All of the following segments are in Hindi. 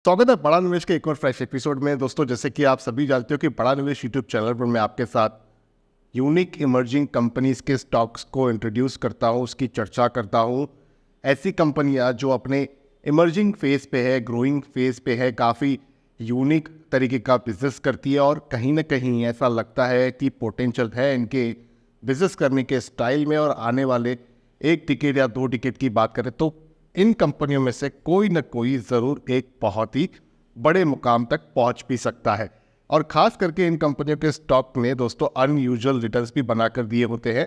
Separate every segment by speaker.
Speaker 1: स्वागत है बड़ा निवेश के एक और फ्रेश एपिसोड में। दोस्तों, जैसे कि आप सभी जानते हो कि बड़ा निवेश यूट्यूब चैनल पर मैं आपके साथ यूनिक इमर्जिंग कंपनीज के स्टॉक्स को इंट्रोड्यूस करता हूं, उसकी चर्चा करता हूं। ऐसी कंपनियां जो अपने इमर्जिंग फेज पे है, ग्रोइंग फेज पे है, काफ़ी यूनिक तरीके का बिजनेस करती है और कहीं ना कहीं ऐसा लगता है कि पोटेंशियल है इनके बिजनेस करने के स्टाइल में। और आने वाले एक डिकेड या 2 डिकेड की बात करें तो इन कंपनियों में से कोई न कोई ज़रूर एक बहुत ही बड़े मुकाम तक पहुंच भी सकता है। और ख़ास करके इन कंपनियों के स्टॉक ने दोस्तों अनयूजुअल रिटर्न्स भी बनाकर दिए होते हैं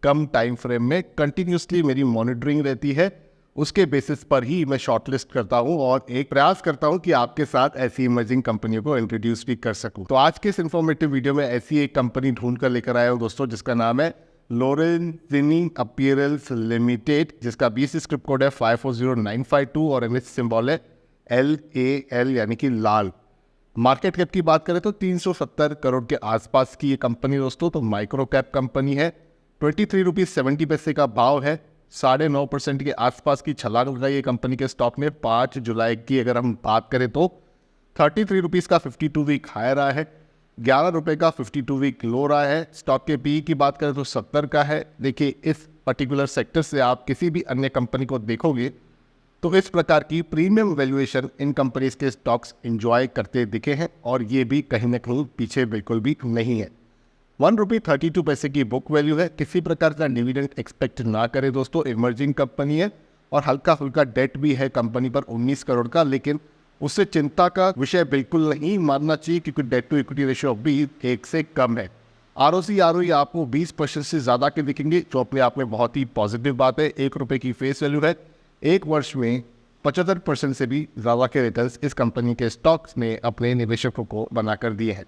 Speaker 1: कम टाइम फ्रेम में। कंटिन्यूसली मेरी मॉनिटरिंग रहती है, उसके बेसिस पर ही मैं शॉर्टलिस्ट करता हूं और एक प्रयास करता हूं कि आपके साथ ऐसी इमर्जिंग कंपनियों को इंट्रोड्यूस भी कर सकूं। तो आज के इस इन्फॉर्मेटिव वीडियो में ऐसी एक कंपनी ढूंढ कर लेकर आया हूं दोस्तों, जिसका नाम है लॉरेंजिनी अपीयरेंस लिमिटेड, जिसका बीसी स्क्रिप्ट कोड है 540952 और एमएस सिंबल है LAL यानी कि लाल। मार्केट कैप की बात करें तो 370 करोड़ के आसपास की ये कंपनी दोस्तों, तो माइक्रो कैप कंपनी है। 23.70 का भाव है। 9.5% के आसपास की छलांग लगाई है कंपनी के स्टॉक में। 5 जुलाई की अगर हम बात करें तो 33 रुपीज़ का 52 वीक हाई रहा है, 11 रुपये का 52 वीक लो रहा है। स्टॉक के पी की बात करें तो 70 का है। देखिए, इस पर्टिकुलर सेक्टर से आप किसी भी अन्य कंपनी को देखोगे तो इस प्रकार की प्रीमियम वैल्यूएशन इन कंपनीज के स्टॉक्स एंजॉय करते दिखे हैं और ये भी कहीं ना कहीं पीछे बिल्कुल भी नहीं है। 1.32 रुपये की बुक वैल्यू है। किसी प्रकार का डिविडेंड एक्सपेक्ट ना करें दोस्तों, इमर्जिंग कंपनी है और हल्का फुल्का डेट भी है कंपनी पर 19 करोड़ का, लेकिन उससे चिंता का विषय बिल्कुल नहीं मानना चाहिए क्योंकि डेट टू इक्विटी रेशियो भी 1 से कम है। ROC ROE आपको 20% से ज़्यादा के दिखेंगे, जो अपने आप में बहुत ही पॉजिटिव बात है। 1 रुपये की फेस वैल्यू है। 1 वर्ष में 75% से भी ज़्यादा के रिटर्न्स इस कंपनी के स्टॉक्स ने अपने निवेशकों को बनाकर दिए हैं।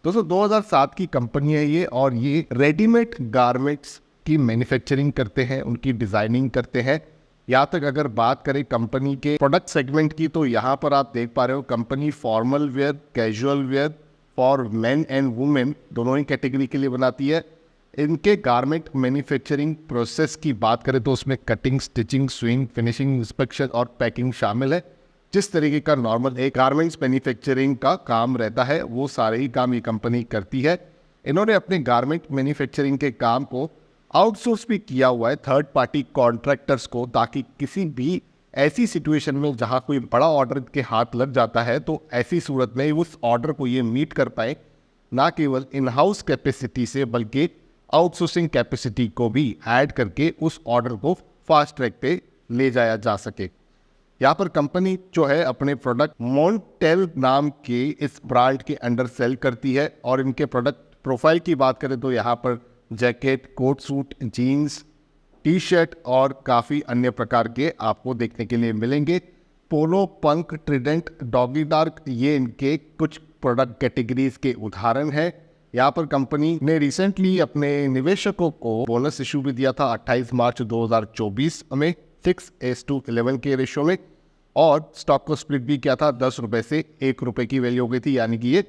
Speaker 1: दोस्तों, 2007 की कंपनी है ये और ये रेडीमेड गारमेंट्स की मैन्युफैक्चरिंग करते हैं, उनकी डिज़ाइनिंग करते हैं। यहाँ तक अगर बात करें कंपनी के प्रोडक्ट सेगमेंट की तो यहाँ पर आप देख पा रहे हो company formal wear, casual wear for main and women दोनों ही कैटेगरी के लिए बनाती है। इनके गारमेंट मैन्युफैक्चरिंग प्रोसेस की बात करें तो उसमें cutting, stitching, swing, finishing, inspection और पैकिंग शामिल है। जिस तरीके का नॉर्मल एक गारमेंट्स मैन्युफैक्चरिंग का काम रहता है वो सारे ही काम ये कंपनी करती है। इन्होंने अपने गारमेंट मैन्युफैक्चरिंग के काम को आउटसोर्स भी किया हुआ है थर्ड पार्टी कॉन्ट्रैक्टर्स को, ताकि किसी भी ऐसी सिचुएशन में जहां कोई बड़ा ऑर्डर के हाथ लग जाता है तो ऐसी सूरत में उस ऑर्डर को ये मीट कर पाए, ना केवल इन हाउस कैपेसिटी से बल्कि आउटसोर्सिंग कैपेसिटी को भी ऐड करके उस ऑर्डर को फास्ट ट्रैक पे ले जाया जा सके। यहाँ पर कंपनी जो है अपने प्रोडक्ट मोंटेल नाम के इस ब्रांड के अंडर सेल करती है और इनके प्रोडक्ट प्रोफाइल की बात करें तो यहाँ पर jacket, coat suit, jeans, T shirt और काफ़ी अन्य प्रकार के आपको देखने के लिए मिलेंगे। पोलो, पंक, ट्रिडेंट, डॉगी डार्क ये इनके कुछ प्रोडक्ट कैटेगरीज के उदाहरण हैं। यहाँ पर कंपनी ने रिसेंटली अपने निवेशकों को बोनस इशू भी दिया था 28 मार्च 2024 में 6:11 के रेशो में, और स्टॉक को स्प्लिट भी किया था 10 रुपये से 1 रुपये की वैल्यू हो गई थी, यानी कि ये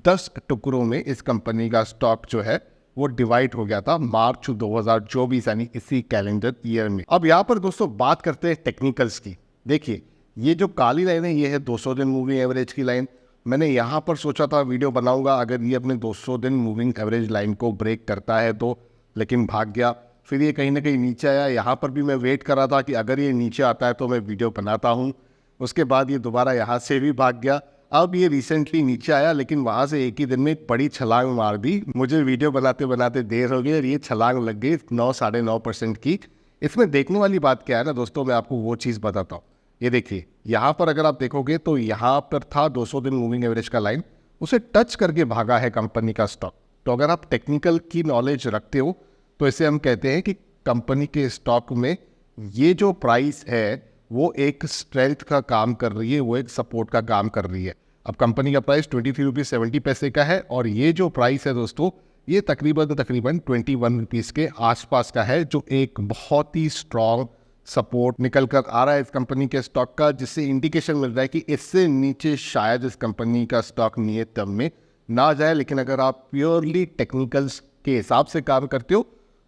Speaker 1: 10 टुकड़ों में इस कंपनी का स्टॉक जो है वो डिवाइड हो गया था मार्च 2024 यानी इसी कैलेंडर ईयर में। अब यहाँ पर दोस्तों बात करते हैं टेक्निकल्स की। देखिए, ये जो काली लाइन है ये है 200 दिन मूविंग एवरेज की लाइन। मैंने यहाँ पर सोचा था वीडियो बनाऊंगा अगर ये अपने 200 दिन मूविंग एवरेज लाइन को ब्रेक करता है तो, लेकिन भाग गया। फिर ये कहीं ना कहीं नीचे आया। यहाँ पर भी मैं वेट कर रहा था कि अगर ये नीचे आता है तो मैं वीडियो बनाता हूँ। उसके बाद ये दोबारा यहाँ से भी भाग गया। अब ये रिसेंटली नीचे आया, लेकिन वहाँ से एक ही दिन में बड़ी छलांग मार दी। मुझे वीडियो बनाते बनाते देर हो गई और ये छलांग लग गई 9-9.5% की। इसमें देखने वाली बात क्या है ना दोस्तों, मैं आपको वो चीज़ बताता हूँ। ये देखिए, यहाँ पर अगर आप देखोगे तो यहाँ पर था 200 दिन मूविंग एवरेज का लाइन, उसे टच करके भागा है कंपनी का स्टॉक। तो अगर आप टेक्निकल की नॉलेज रखते हो तो इसे हम कहते हैं कि कंपनी के स्टॉक में ये जो प्राइस है वो एक स्ट्रेंथ का काम कर रही है, वो एक सपोर्ट का काम कर रही है। अब कंपनी का प्राइस 23.70 का है और ये जो प्राइस है दोस्तों ये तकरीबन 21 रुपीज़ के आसपास का है, जो एक बहुत ही स्ट्रॉन्ग सपोर्ट निकल कर आ रहा है इस कंपनी के स्टॉक का, जिससे इंडिकेशन मिल रहा है कि इससे नीचे शायद इस कंपनी का स्टॉक नियत टर्म में ना जाए। लेकिन अगर आप प्योरली टेक्निकल्स के हिसाब से काम करते हो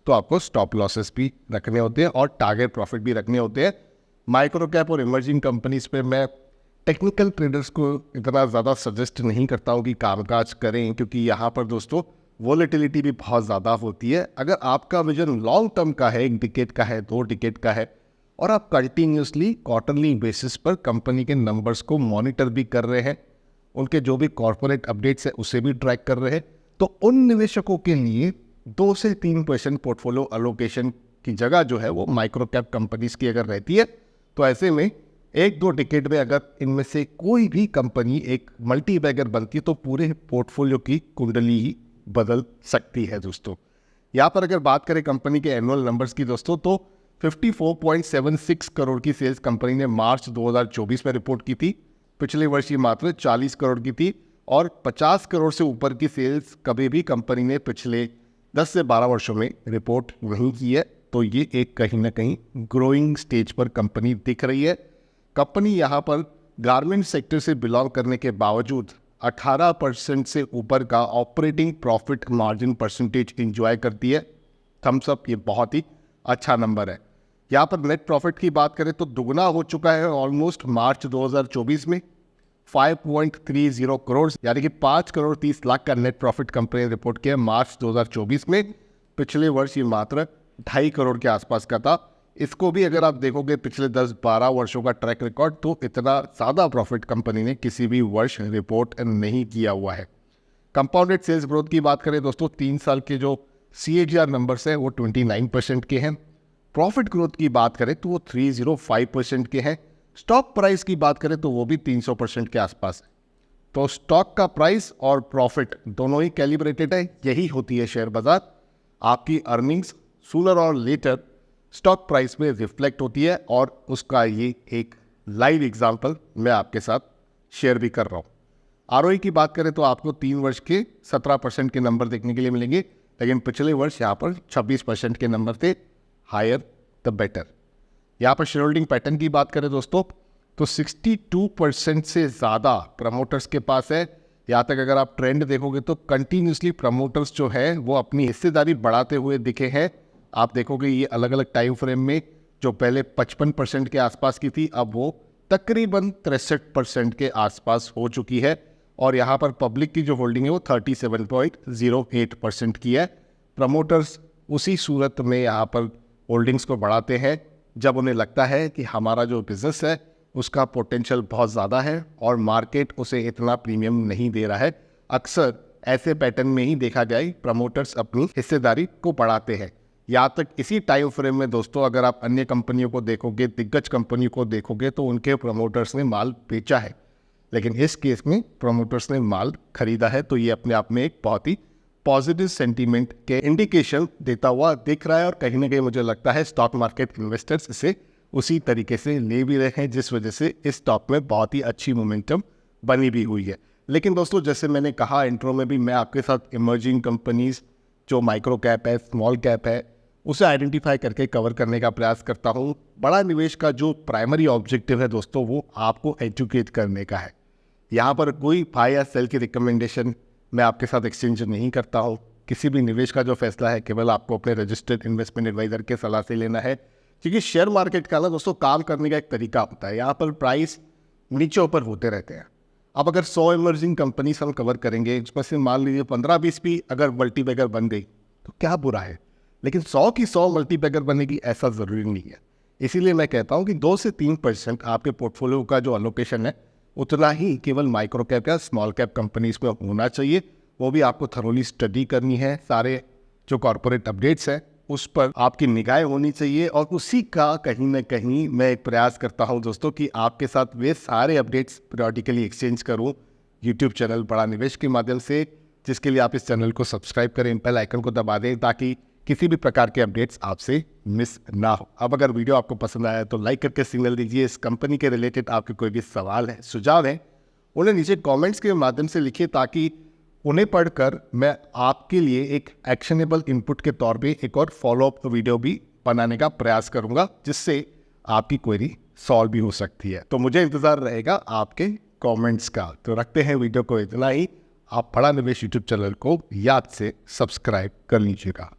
Speaker 1: तो आपको स्टॉप लॉसेस भी रखने होते हैं और टारगेट प्रॉफिट भी रखने होते हैं। माइक्रो कैप और इमर्जिंग कंपनीज पे मैं टेक्निकल ट्रेडर्स को इतना ज़्यादा सजेस्ट नहीं करता हूँ कि कामकाज करें, क्योंकि यहाँ पर दोस्तों वॉलेटिलिटी भी बहुत ज़्यादा होती है। अगर आपका विजन लॉन्ग टर्म का है, 1 डिकेड का है, 2 डिकेड का है, और आप कंटिन्यूसली क्वार्टरली बेसिस पर कंपनी के नंबर्स को मॉनिटर भी कर रहे हैं, उनके जो भी कॉर्पोरेट अपडेट्स है उसे भी ट्रैक कर रहे हैं, तो उन निवेशकों के लिए 2 से 3% पोर्टफोलियो अलोकेशन की जगह जो है वो माइक्रो कैप कंपनीज की अगर रहती है, तो ऐसे में 1-2 डिकेड में अगर इनमें से कोई भी कंपनी एक मल्टी बैगर बनती है तो पूरे पोर्टफोलियो की कुंडली ही बदल सकती है दोस्तों। यहाँ पर अगर बात करें कंपनी के एनुअल नंबर्स की दोस्तों, तो 54.76 करोड़ की सेल्स कंपनी ने मार्च 2024 में रिपोर्ट की थी। पिछले वर्ष ये मात्र 40 करोड़ की थी, और 50 करोड़ से ऊपर की सेल्स कभी भी कंपनी ने पिछले 10 से 12 वर्षों में रिपोर्ट नहीं की है। तो ये एक कहीं ना कहीं ग्रोइंग स्टेज पर कंपनी दिख रही है। कंपनी यहाँ पर गारमेंट सेक्टर से बिलोंग करने के बावजूद 18% से ऊपर का operating profit margin percentage enjoy करती है। थम्स अप, ये बहुत ही अच्छा नंबर है। यहाँ पर नेट प्रॉफिट की बात करें तो दुगना हो चुका है ऑलमोस्ट मार्च 2024 में 5.30 करोड़, यानी कि 5 करोड़ 30 लाख का नेट प्रॉफिट कंपनी ने रिपोर्ट किया मार्च 2024 में। पिछले वर्ष ये मात्र 2.5 करोड़ के आसपास का था। इसको भी अगर आप देखोगे पिछले 10-12 वर्षों का ट्रैक रिकॉर्ड, तो इतना ज़्यादा प्रॉफिट कंपनी ने किसी भी वर्ष रिपोर्ट नहीं किया हुआ है। कंपाउंडेड सेल्स ग्रोथ की बात करें दोस्तों, 3 साल के जो CAGR नंबर्स हैं वो 29% के हैं। प्रॉफिट ग्रोथ की बात करें तो वो 305% के हैं। स्टॉक प्राइस की बात करें तो वो भी 300% के आसपास है। तो स्टॉक का प्राइस और प्रॉफिट दोनों ही कैलिब्रेटेड है। यही होती है शेयर बाजार। आपकी अर्निंग्स सूनर और लेटर स्टॉक प्राइस में रिफ्लेक्ट होती है, और उसका ये एक लाइव एग्जांपल मैं आपके साथ शेयर भी कर रहा हूँ। ROE की बात करें तो आपको 3 वर्ष के 17% के नंबर देखने के लिए मिलेंगे, लेकिन पिछले वर्ष यहाँ पर 26% के नंबर थे। Higher the better. यहाँ पर शेयर होल्डिंग पैटर्न की बात करें दोस्तों, तो 62% से ज़्यादा प्रमोटर्स के पास है। यहाँ तक अगर आप ट्रेंड देखोगे तो कंटिन्यूसली प्रमोटर्स जो है वो अपनी हिस्सेदारी बढ़ाते हुए दिखे हैं। आप देखोगे ये अलग अलग टाइम फ्रेम में, जो पहले 55% के आसपास की थी, अब वो तकरीबन 63% के आसपास हो चुकी है। और यहाँ पर पब्लिक की जो होल्डिंग है वो 37.08% की है। प्रमोटर्स उसी सूरत में यहाँ पर होल्डिंग्स को बढ़ाते हैं जब उन्हें लगता है कि हमारा जो बिजनेस है उसका पोटेंशियल बहुत ज़्यादा है और मार्केट उसे इतना प्रीमियम नहीं दे रहा है। अक्सर ऐसे पैटर्न में ही देखा जाए प्रमोटर्स अपनी हिस्सेदारी को बढ़ाते हैं। यहाँ तक इसी टाइम फ्रेम में दोस्तों अगर आप अन्य कंपनियों को देखोगे, दिग्गज कंपनियों को देखोगे, तो उनके प्रमोटर्स ने माल बेचा है, लेकिन इस केस में प्रमोटर्स ने माल खरीदा है। तो ये अपने आप में एक बहुत ही पॉजिटिव सेंटीमेंट के इंडिकेशन देता हुआ दिख रहा है, और कहीं ना कहीं मुझे लगता है स्टॉक मार्केट इन्वेस्टर्स इसे उसी तरीके से ले भी रहे हैं, जिस वजह से इस स्टॉक में बहुत ही अच्छी मोमेंटम बनी भी हुई है। लेकिन दोस्तों जैसे मैंने कहा इंट्रो में भी, मैं आपके साथ इमर्जिंग कंपनीज जो माइक्रो कैप है, स्मॉल कैप है, उसे आइडेंटिफाई करके कवर करने का प्रयास करता हूँ। बड़ा निवेश का जो प्राइमरी ऑब्जेक्टिव है दोस्तों, वो आपको एजुकेट करने का है। यहाँ पर कोई बाय या सेल की रिकमेंडेशन मैं आपके साथ एक्सचेंज नहीं करता हूँ। किसी भी निवेश का जो फैसला है केवल आपको अपने रजिस्टर्ड इन्वेस्टमेंट एडवाइजर के सलाह से लेना है, क्योंकि शेयर मार्केट का ना दोस्तों काम करने का एक तरीका होता है। यहाँ पर प्राइस नीचे ऊपर होते रहते हैं। अब अगर 100 इमर्जिंग कंपनीज हम कवर करेंगे, इसमें से मान लीजिए 15-20 भी अगर मल्टीबैगर बन गई तो क्या बुरा है, लेकिन 100 की 100 मल्टीबैगर बनेगी ऐसा ज़रूरी नहीं है। इसीलिए मैं कहता हूँ कि 2 से 3% आपके पोर्टफोलियो का जो अलोकेशन है उतना ही केवल माइक्रो कैप या स्मॉल कैप कंपनीज में होना चाहिए। वो भी आपको थरोली स्टडी करनी है। सारे जो कॉर्पोरेट अपडेट्स हैं उस पर आपकी निगाहें होनी चाहिए, और उसी का कहीं ना कहीं मैं एक प्रयास करता हूं दोस्तों कि आपके साथ वे सारे अपडेट्स पीरियडिकली एक्सचेंज करूं यूट्यूब चैनल बड़ा निवेश के माध्यम से, जिसके लिए आप इस चैनल को सब्सक्राइब करें, बेल आइकन को दबा दें ताकि किसी भी प्रकार के अपडेट्स आपसे मिस ना हो। अब अगर वीडियो आपको पसंद आया तो लाइक करके सिग्नल दीजिए। इस कंपनी के रिलेटेड आपके कोई भी सवाल है, सुझाव है, उन्हें नीचे कमेंट्स के माध्यम से लिखिए, ताकि उन्हें पढ़कर मैं आपके लिए एक एक्शनेबल इनपुट के तौर पे एक और फॉलोअप वीडियो भी बनाने का प्रयास करूंगा, जिससे आपकी क्वेरी सॉल्व भी हो सकती है। तो मुझे इंतज़ार रहेगा आपके कमेंट्स का। तो रखते हैं वीडियो को इतना ही। आप बड़ा निवेश यूट्यूब चैनल को याद से सब्सक्राइब कर लीजिएगा।